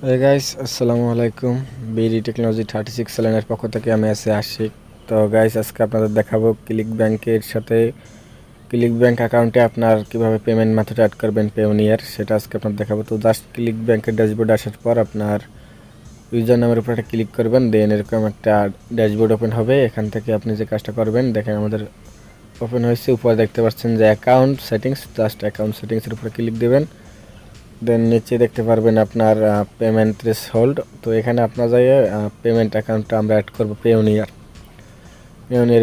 Hey guys, আসসালামু আলাইকুম। BD technology 36 চ্যানেলের পক্ষ থেকে আমি আছি আশিক। তো গাইস, আজকে আপনাদের দেখাবো ক্লিক ব্যাংকের সাথে ক্লিক ব্যাংক অ্যাকাউন্টে আপনার কিভাবে পেমেন্ট মেথড অ্যাড করবেন পেওনিয়ার, সেটা আজকে আপনাদের দেখাবো। তো জাস্ট ক্লিক ব্যাংকের ড্যাশবোর্ড আসার পর আপনার ইউজার নামের উপর একটা ক্লিক করবেন, দেন এরকম একটা ড্যাশবোর্ড ওপেন হবে। এখান থেকে আপনি যে কাজটা করবেন, দেখেন আমাদের ওপেন হয়েছে। উপরে দেখতে পাচ্ছেন যে অ্যাকাউন্ট সেটিংস, জাস্ট অ্যাকাউন্ট সেটিংসের উপরে ক্লিক দেবেন। দেন নিচে দেখতে পারবেন আপনার পেমেন্ট থ্রেশহোল্ড। তো এখানে আপনার যাই পেমেন্ট অ্যাকাউন্টটা আমরা অ্যাড করবো, পেওনিয়ার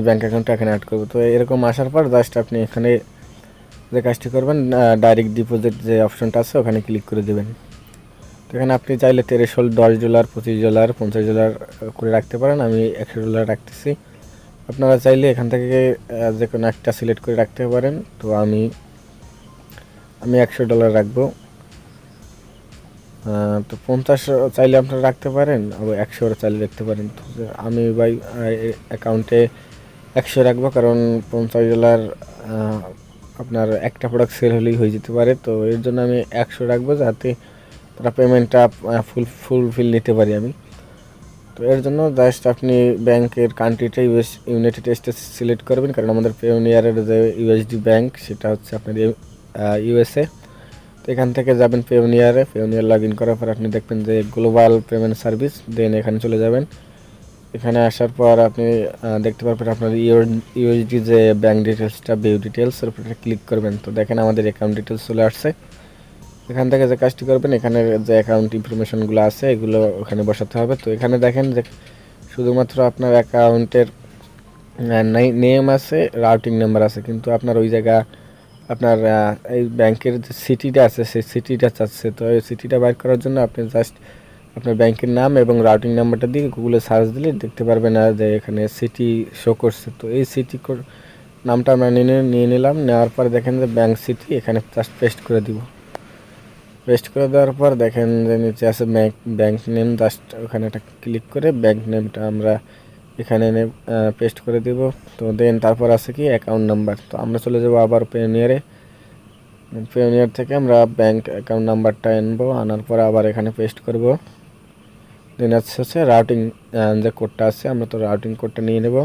ব্যাঙ্ক অ্যাকাউন্টটা এখানে অ্যাড করবো। তো এরকম আসার পর জাস্ট আপনি এখানে যে কাজটি করবেন, ডাইরেক্ট ডিপোজিট যে অপশনটা আছে ওখানে ক্লিক করে দেবেন। তো এখানে আপনি চাইলে থ্রেশহোল্ড $10, $25, $50 করে রাখতে পারেন। আমি $100 রাখতেছি। আপনারা চাইলে এখান থেকে যে কোনো একটা সিলেক্ট করে রাখতে পারেন। তো আমি $100 রাখবো। তো 50 চাইলে আপনারা রাখতে পারেন, আবার 100 চাইলে রাখতে পারেন। তো আমি ভাই অ্যাকাউন্টে 100 রাখবো, কারণ $50 আপনার একটা প্রোডাক্ট সেল হলেই হয়ে যেতে পারে। তো এর জন্য আমি 100 রাখবো, যাতে তারা পেমেন্টটা ফুলফিল নিতে পারি আমি। তো এর জন্য জাস্ট আপনি ব্যাংকের কান্ট্রিটা ইউনাইটেড স্টেটস সিলেক্ট করবেন, কারণ আমাদের পেওনিয়ারের যে ইউএসডি ব্যাংক সেটা হচ্ছে আপনার ইউএসএ। তো এখান থেকে যাবেন পেওনিয়ার লগ ইন করার পর আপনি দেখবেন যে গ্লোবাল পেমেন্ট সার্ভিস, দেন এখানে চলে যাবেন। এখানে আসার পর আপনি দেখতে পারবেন আপনার ইউএসডি যে ব্যাঙ্ক ডিটেলসটা, ভিউ ডিটেলসের উপরে ক্লিক করবেন। তো দেখেন আমাদের অ্যাকাউন্ট ডিটেলস চলে আসছে। এখান থেকে যে কাজটি করবেন, এখানে যে অ্যাকাউন্ট ইনফরমেশনগুলো আছে এগুলো ওখানে বসাতে হবে। তো এখানে দেখেন যে শুধুমাত্র আপনার অ্যাকাউন্টের নেম আছে, রাউটিং নাম্বার আছে, কিন্তু আপনার ওই জায়গা আপনার এই ব্যাংকের যে সিটিটা আছে সেই সিটিটা চাচ্ছে। তো এই সিটিটা বাইর করার জন্য আপনি জাস্ট আপনার ব্যাংকের নাম এবং রাউটিং নাম্বারটা দিয়ে গুগলে সার্চ দিলে দেখতে পারবেন না যে এখানে সিটি শো করছে। তো এই সিটি নামটা আমরা নিয়ে নিলাম। নেওয়ার পর দেখেন যে ব্যাংক সিটি, এখানে জাস্ট পেস্ট করে দিব। পেস্ট করে দেওয়ার পর দেখেন যে নিচে আছে ব্যাংক নেম, জাস্ট ওখানে একটা ক্লিক করে ব্যাংক নেমটা আমরা এখানে পেস্ট করে দিব। তো দেন তারপর আছে কি অ্যাকাউন্ট নাম্বার। তো আমরা চলে যাব আবার পেওনিয়ার থেকে আমরা ব্যাংক অ্যাকাউন্ট নাম্বারটা আনবো, আনার পর আবার এখানে পেস্ট করব। দেন হচ্ছে রাউটিং যে কোডটা আছে, আমরা তো রাউটিং কোডটা নিয়ে নেব।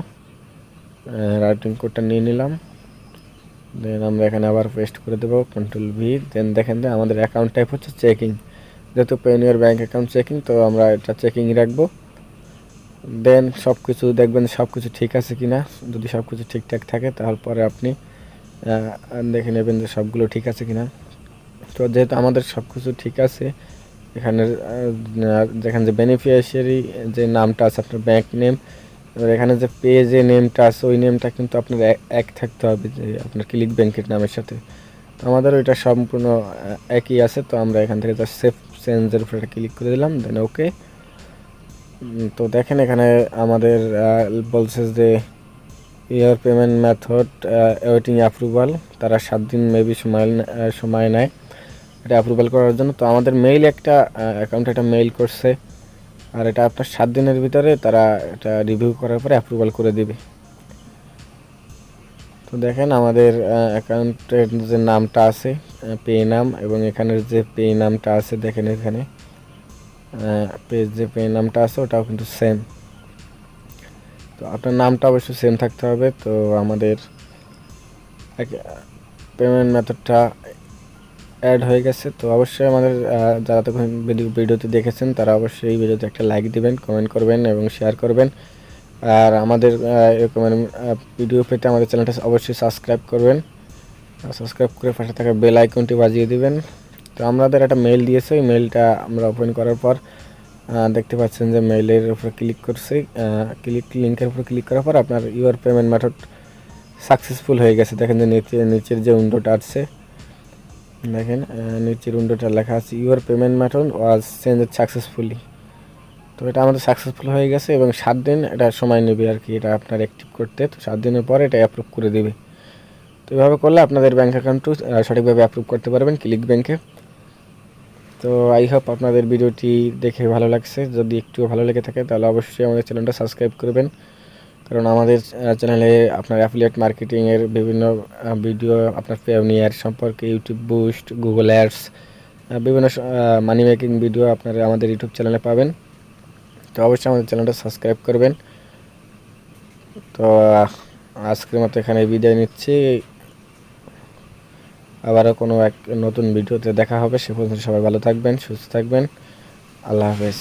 রাউটিং কোডটা নিয়ে নিলাম। দেন আমরা এখানে আবার পেস্ট করে দেবো, কন্ট্রোল V। দেন দেখেন যে আমাদের অ্যাকাউন্ট টাইপ হচ্ছে চেকিং, যেহেতু পেওনিয়ার ব্যাংক অ্যাকাউন্ট চেকিং, তো আমরা এটা চেকিংই রাখবো। দেন সব কিছু দেখবেন সব কিছু ঠিক আছে কিনা। যদি সব কিছু ঠিকঠাক থাকে তাহলে পরে আপনি দেখে নেবেন যে সবগুলো ঠিক আছে কিনা। তো যেহেতু আমাদের সব কিছু ঠিক আছে, এখানে যেখানে যে বেনিফিশিয়ারি যে নামটা আছে আপনার ব্যাংক নেম, এবার এখানে যে পেজে নেমটা আছে ওই নেমটা কিন্তু আপনার এক থাকতে হবে, যে আপনার ক্লিক ব্যাংকের নামের সাথে। তো আমাদের ওইটা সম্পূর্ণ একই আছে। তো আমরা এখান থেকে জাস্ট সেভ চেঞ্জের উপরে ক্লিক করে দিলাম, দেন ওকে। তো দেখেন এখানে আমাদের বলছে যে ইয়ার পেমেন্ট মেথড ওয়েটিং অ্যাপ্রুভাল। তারা 7 দিন মেবি সময় নেয় এটা অ্যাপ্রুভাল করার জন্য। তো আমাদের মেইল একটা অ্যাকাউন্টে একটা মেইল করছে, আর এটা আপনার 7 দিনের ভিতরে তারা এটা রিভিউ করার পরে অ্যাপ্রুভাল করে দিবে। তো দেখেন আমাদের অ্যাকাউন্টের যে নামটা আছে পে নাম, এবং এখানের যে পে নামটা আছে দেখেন এখানে পেজ যে পে নামটা আছে ওটাও কিন্তু সেম। তো আপনার নামটা অবশ্যই সেম থাকতে হবে। তো আমাদের পেমেন্ট মেথডটা অ্যাড হয়ে গেছে। তো অবশ্যই আমাদের যারা তখন ভিডিওতে দেখেছেন তারা অবশ্যই এই ভিডিওতে একটা লাইক দিবেন, কমেন্ট করবেন এবং শেয়ার করবেন। আর আমাদের এরকম ভিডিও পেতে আমাদের চ্যানেলটা অবশ্যই সাবস্ক্রাইব করবেন, সাবস্ক্রাইব করে পাশে থাকা বেল আইকনটি বাজিয়ে দিবেন। তো আমাদের একটা মেইল দিয়েছে, ওই মেইলটা আমরা ওপেন করার পর দেখতে পাচ্ছেন যে মেইলের উপর ক্লিক করছি, লিঙ্কের উপর ক্লিক করার পর আপনার ইউর পেমেন্ট মেথড সাকসেসফুল হয়ে গেছে। দেখেন যে নিচের যে উইন্ডোটা আছে, দেখেন নিচের উইন্ডোটা লেখা আছে your payment method was changed successfully. তো এটা আমাদের সাকসেসফুল হয়ে গেছে, এবং 7 দিন এটা সময় নেবে আর কি এটা আপনার অ্যাক্টিভ করতে। তো 7 দিনের পরে এটা অ্যাপ্রুভ করে দেবে। তো এভাবে করলে আপনাদের ব্যাঙ্ক অ্যাকাউন্টও সঠিকভাবে অ্যাপ্রুভ করতে পারবেন ক্লিক ব্যাংকে। তো আই হোপ আপনাদের ভিডিওটি দেখে ভালো লাগছে। যদি একটুও ভালো লেগে থাকে তাহলে অবশ্যই আমাদের চ্যানেলটা সাবস্ক্রাইব করবেন, কারণ আমাদের চ্যানেলে আপনার অ্যাফিলিয়েট মার্কেটিংয়ের বিভিন্ন ভিডিও, আপনার পেওনিয়ার সম্পর্কে, ইউটিউব বুস্ট, গুগল অ্যাডস, বিভিন্ন মানি মেকিং ভিডিও আপনারা আমাদের ইউটিউব চ্যানেলে পাবেন। তো অবশ্যই আমাদের চ্যানেলটা সাবস্ক্রাইব করবেন। তো আজকের মতো এখানে বিদায় নিচ্ছি। আবারও কোনো এক নতুন ভিডিওতে দেখা হবে। সে পর্যন্ত সবাই ভালো থাকবেন, সুস্থ থাকবেন। আল্লাহ হাফেজ।